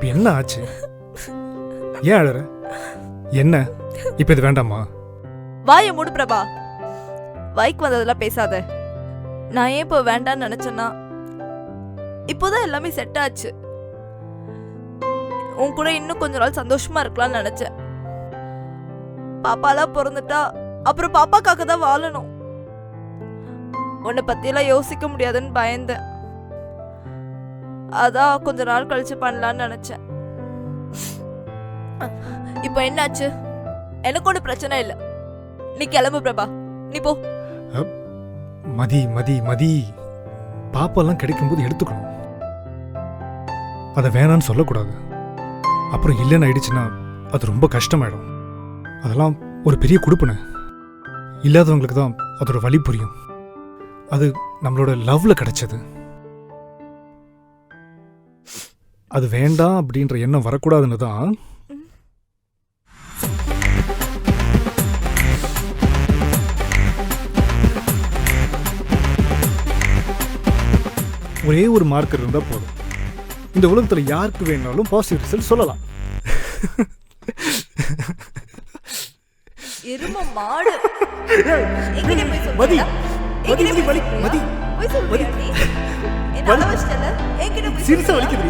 இப்ப என்ன ஆச்சு? ஏன் அழற? என்ன இப்ப இது வேண்டாமா? வாயை மூடு பிரபா. வாய்க்கு வந்ததெல்லாம் பேசாத. நான் ஏன் இப்போ வேண்டான்னு நினைச்சேன்னா இப்போதான் எல்லாமே செட் ஆச்சு. உன் கூட இன்னும் கொஞ்ச நாள் சந்தோஷமா இருக்கலாம்னு நினைச்சேன். பாப்பாலாம் பிறந்துட்டா அப்புறம் பாப்பாக்காக தான் வாழணும். உன்னை பத்தியெல்லாம் யோசிக்க முடியாதுன்னு பயந்தேன். அதான் கொஞ்ச நாள் கழிச்சு பண்ணலான்னு நினைச்சேன். இப்போ என்னாச்சு? எனக்கு ஒன்றும் பிரச்சனை இல்லை. நீ கிளம்பு பிரபா, நீ போ. மதி மதி மதி, பாப்பெல்லாம் கிடைக்கும்போது எடுத்துக்கணும். அதை வேணான்னு சொல்லக்கூடாது. அப்புறம் இல்லைன்னு ஆயிடுச்சுன்னா அது ரொம்ப கஷ்டமாயிடும். அதெல்லாம் ஒரு பெரிய கொடுப்புன. இல்லாதவங்களுக்கு தான் அதோட வலி புரியும். அது நம்மளோட லவ்ல கிடைச்சது. அது வேண்டாம் அப்படின்ற எண்ணம் வரக்கூடாதுன்னு தான் ஒரே ஒரு மார்க்கர் இருந்தா போதும். இந்த உலகத்துல யாருக்கு வேணாலும் பாசிட்டிவ் ரிசல்ட் சொல்லலாம். எரும மாடு. எங்கடி போய் சொல்ற? மதி எங்கடி மதி போய் மதி சொல்ற? போய் சொல்றியா நீ? என்ன அளவச்சிட்டல? எங்கடி போய் சீரியஸா வலிக்குது.